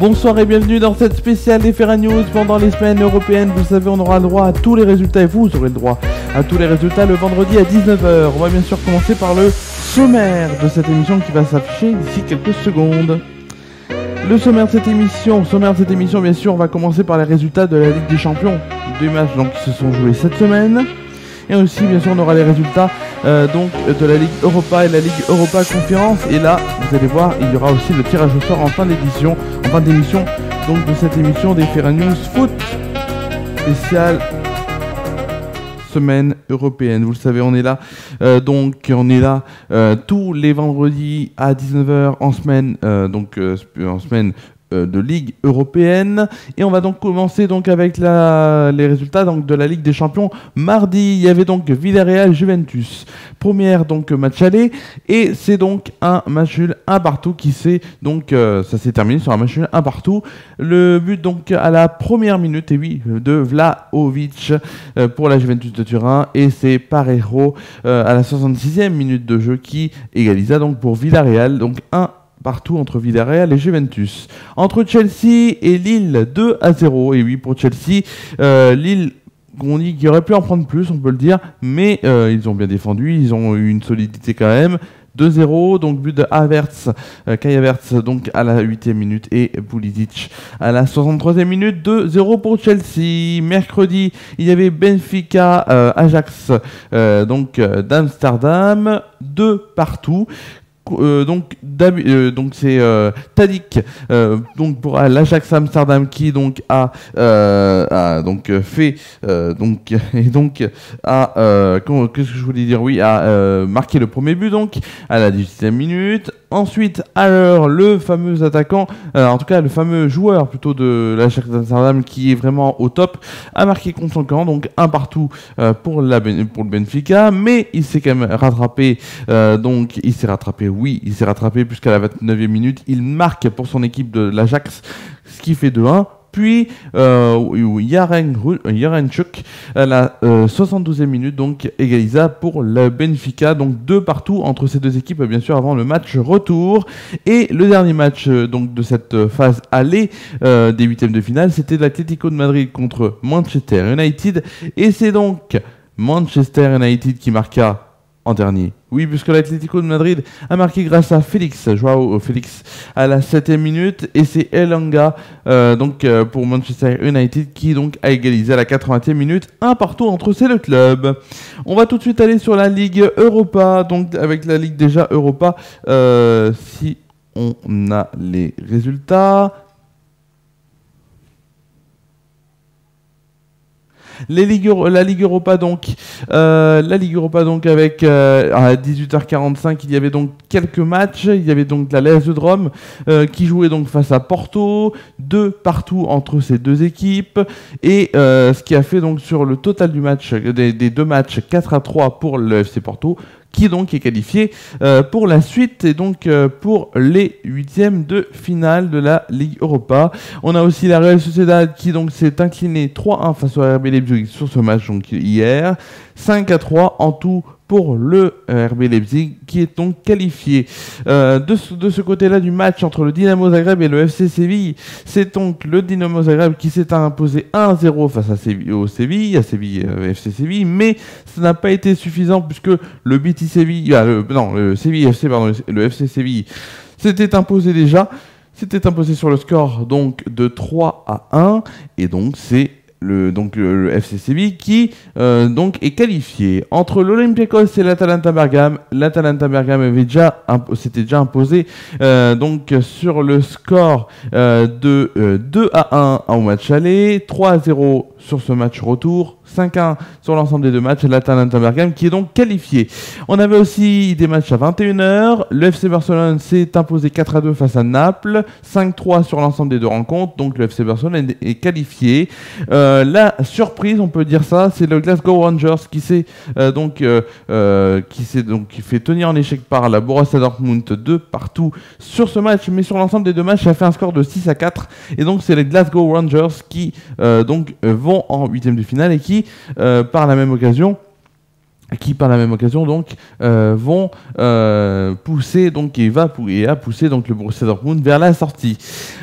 Bonsoir et bienvenue dans cette spéciale des Ferra News. Pendant les semaines européennes, vous savez, on aura le droit à tous les résultats et vous aurez le droit à tous les résultats le vendredi à 19h. On va bien sûr commencer par le sommaire de cette émission qui va s'afficher d'ici quelques secondes. Le sommaire de cette émission, bien sûr, on va commencer par les résultats de la Ligue des Champions. Deux matchs donc, qui se sont joués cette semaine. Et aussi, bien sûr, on aura les résultats de la Ligue Europa et la Ligue Europa Conférence. Et là, vous allez voir, il y aura aussi le tirage au sort en fin d'émission, donc de cette émission des Ferra News Foot spéciale semaine européenne. Vous le savez, on est là, tous les vendredis à 19h en semaine, en semaine de Ligue européenne. Et on va donc commencer avec les résultats de la Ligue des Champions. Mardi, il y avait donc Villarreal Juventus. Première match aller et c'est donc un match nul 1 partout qui s'est ça s'est terminé sur un match nul 1 partout. Le but à la première minute de Vlahovic pour la Juventus de Turin et c'est Parejo à la 66e minute de jeu qui égalisa pour Villarreal, 1 partout entre Villarreal et Juventus. Entre Chelsea et Lille, 2-0. Et oui, pour Chelsea, Lille, on dit qu'il aurait pu en prendre plus, on peut le dire, mais ils ont bien défendu, ils ont eu une solidité quand même. 2-0, but de Kai Havertz à la 8e minute et Pulisic à la 63e minute. 2-0 pour Chelsea. Mercredi, il y avait Benfica Ajax d'Amsterdam, 2 partout. C'est Tadic pour l'Ajax Amsterdam qui a marqué le premier but à la 18e minute. Ensuite, alors le fameux attaquant, le fameux joueur plutôt de l'Ajax Amsterdam qui est vraiment au top, a marqué contre son camp, 1 partout pour le Benfica, mais il s'est quand même rattrapé, il s'est rattrapé puisqu'à la 29e minute, il marque pour son équipe de l'Ajax, ce qui fait 2-1. Puis Yarenchuk à la 72e minute égalisa pour le Benfica, 2 partout entre ces deux équipes bien sûr avant le match retour. Et le dernier match de cette phase aller des huitièmes de finale, c'était l'Atlético de Madrid contre Manchester United et c'est Manchester United qui marqua en dernier. Oui, puisque l'Atlético de Madrid a marqué grâce à Joao Félix à la 7e minute et c'est Elanga pour Manchester United qui a égalisé à la 80e minute, 1 partout entre ces deux clubs. On va tout de suite aller sur la Ligue Europa, avec la Ligue déjà Europa, si on a les résultats. La Ligue Europa avec à 18h45 il y avait quelques matchs. Il y avait la l'AS de Rome qui jouait face à Porto, 2 partout entre ces deux équipes et ce qui a fait sur le total du match des deux matchs 4-3 pour le FC Porto qui est qualifié pour la suite et pour les huitièmes de finale de la Ligue Europa. On a aussi la Real Sociedad qui s'est incliné 3-1 face au RB Leipzig sur ce match hier, 5-3 en tout pour le RB Leipzig qui est qualifié. De ce côté-là du match entre le Dinamo Zagreb et le FC Séville, c'est le Dinamo Zagreb qui s'est imposé 1-0 face à FC Séville, mais ça n'a pas été suffisant puisque le BT Séville, le Séville FC, le FC Séville s'était imposé sur le score de 3-1 et c'est le FC Séville qui est qualifié. Entre l'Olympiakos et l'Atalanta Bergame s'était déjà imposé sur le score de 2-1 au match aller, 3-0 sur ce match retour, 5-1 sur l'ensemble des deux matchs, l'Atalanta Bergame qui est qualifié. On avait aussi des matchs à 21h. Le FC Barcelone s'est imposé 4-2 face à Naples, 5-3 sur l'ensemble des deux rencontres, le FC Barcelone est qualifié. La surprise, on peut dire ça, c'est le Glasgow Rangers qui fait tenir en échec par la Borussia Dortmund 2 partout sur ce match, mais sur l'ensemble des deux matchs, ça fait un score de 6-4 et c'est les Glasgow Rangers qui vont en huitième de finale et qui, par la même occasion, qui par la même occasion donc vont pousser donc et a poussé donc le Borussia Dortmund vers la sortie.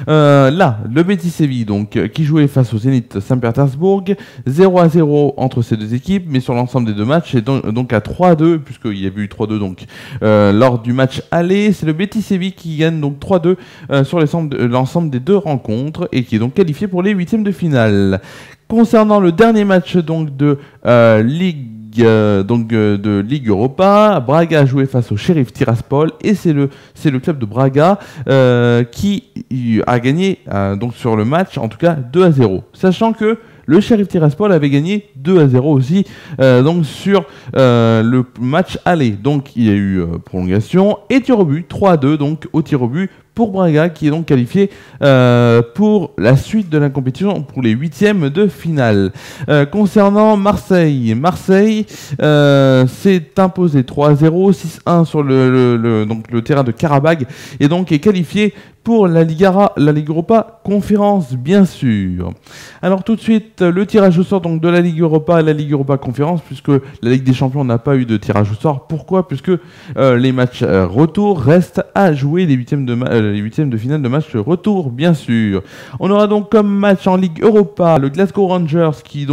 Là, le Betis Séville donc qui jouait face au Zénith Saint-Pétersbourg, 0-0 entre ces deux équipes, mais sur l'ensemble des deux matchs, et donc à 3-2 puisqu'il y avait eu 3-2 donc lors du match aller. C'est le Betis Séville qui gagne donc 3-2 sur l'ensemble des deux rencontres et qui est donc qualifié pour les huitièmes de finale. Concernant le dernier match donc de Ligue de Ligue Europa, Braga a joué face au Sheriff Tiraspol et c'est le club de Braga qui a gagné donc sur le match en tout cas 2-0, sachant que le Sheriff Tiraspol avait gagné 2-0 aussi donc sur le match aller. Donc il y a eu prolongation et tir au but 3-2 donc au tir au but pour Braga qui est donc qualifié pour la suite de la compétition pour les huitièmes de finale. Concernant Marseille s'est imposé 3-0, 6-1 sur donc le terrain de Karabag et donc est qualifié pour la Ligue Europa Conférence bien sûr. Alors tout de suite le tirage au sort donc de la Ligue Europa à la Ligue Europa Conférence, puisque la Ligue des Champions n'a pas eu de tirage au sort. Pourquoi ? Puisque les matchs retour restent à jouer, les huitièmes de finale de match retour bien sûr. On aura donc comme match en Ligue Europa le Glasgow Rangers qui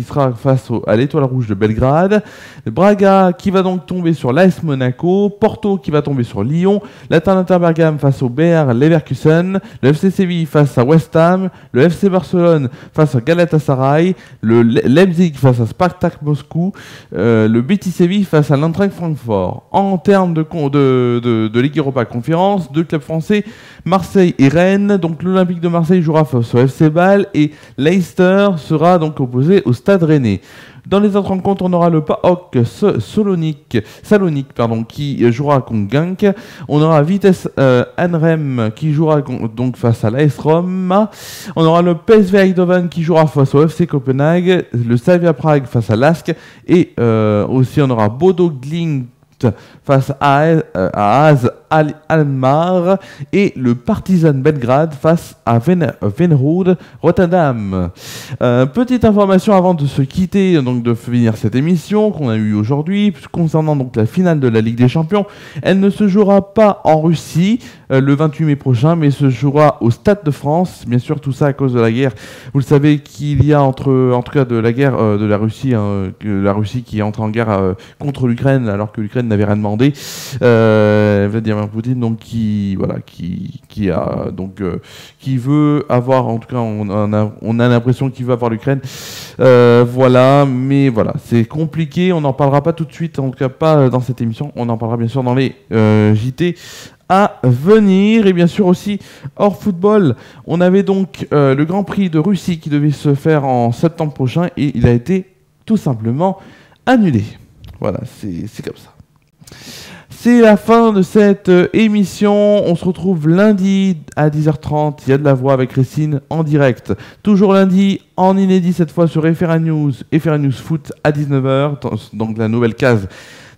sera face à l'Étoile Rouge de Belgrade, Braga qui va donc tomber sur l'AS Monaco, Porto qui va tomber sur Lyon, l'Atalanta Bergame face au Bayer Leverkusen, le FC Séville face à West Ham, le FC Barcelone face à Galatasaray, le Leipzig face à Spartak Moscou, le Betis Séville face à l'Eintracht Francfort. En termes de Ligue Europa Conférence, deux clubs français, Marseille et Rennes. Donc l'Olympique de Marseille jouera face au FC Bâle et Leicester sera donc opposé au Stade Rennais. Dans les autres rencontres, on aura le PAOK Salonique qui jouera contre Genk. On aura Vitesse Arnhem qui jouera donc face à l'AS Roma. On aura le PSV Eindhoven qui jouera face au FC Copenhague. Le Slavia Prague face à Lask. Et aussi on aura Bodo Glimt face à AZ Alkmaar et le Partizan Belgrade face à Venrode Rotterdam. Petite information avant de se quitter, donc de finir cette émission qu'on a eue aujourd'hui, concernant donc la finale de la Ligue des Champions. Elle ne se jouera pas en Russie le 28 mai prochain, mais se jouera au Stade de France. Bien sûr, tout ça à cause de la guerre. Vous le savez qu'il y a en tout cas de la guerre de la Russie, la Russie qui entre en guerre contre l'Ukraine alors que l'Ukraine n'avait rien demandé. Vladimir Poutine donc qui veut avoir, en tout cas on a l'impression qu'il veut avoir l'Ukraine. Voilà, mais voilà, c'est compliqué. On n'en parlera pas tout de suite, en tout cas pas dans cette émission. On en parlera bien sûr dans les JT à venir. Et bien sûr aussi hors football, on avait donc le Grand Prix de Russie qui devait se faire en septembre prochain et il a été tout simplement annulé. Voilà, c'est comme ça. C'est la fin de cette émission. On se retrouve lundi à 10h30. Il y a de la voix avec Christine en direct. Toujours lundi, en inédit cette fois sur FRA News Foot à 19h. Donc la nouvelle case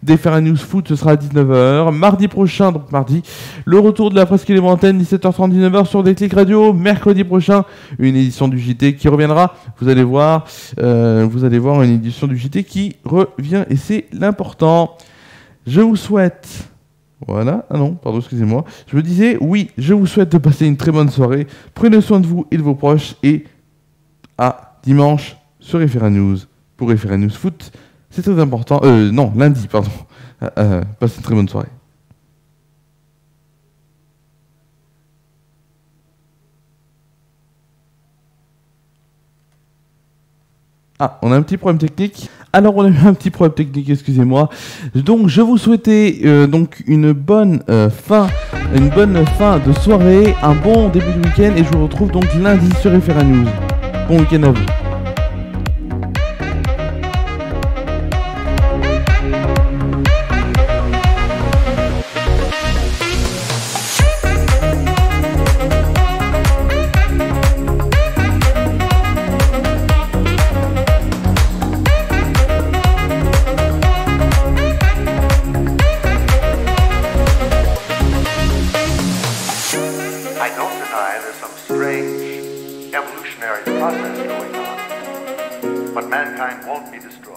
des FRA News Foot, ce sera à 19h. Mardi prochain, donc mardi, le retour de la presqu'île libre antenne, 17h30, 19h sur Déclic Radio. Mercredi prochain, une édition du JT qui reviendra. Vous allez voir une édition du JT qui revient et c'est l'important. Je vous souhaite... Voilà. Ah non, pardon, excusez-moi. Je me disais, oui, je vous souhaite de passer une très bonne soirée. Prenez soin de vous et de vos proches. Et à dimanche sur FRA News pour FRA News Foot. C'est très important. Non, lundi, pardon. Passez une très bonne soirée. Ah, on a un petit problème technique. Alors, on a eu un petit problème technique, excusez-moi. Donc, je vous souhaitais donc une bonne fin de soirée, un bon début de week-end, et je vous retrouve donc lundi sur FRA News. Bon week-end à vous. Evolutionary process going on, but mankind won't be destroyed.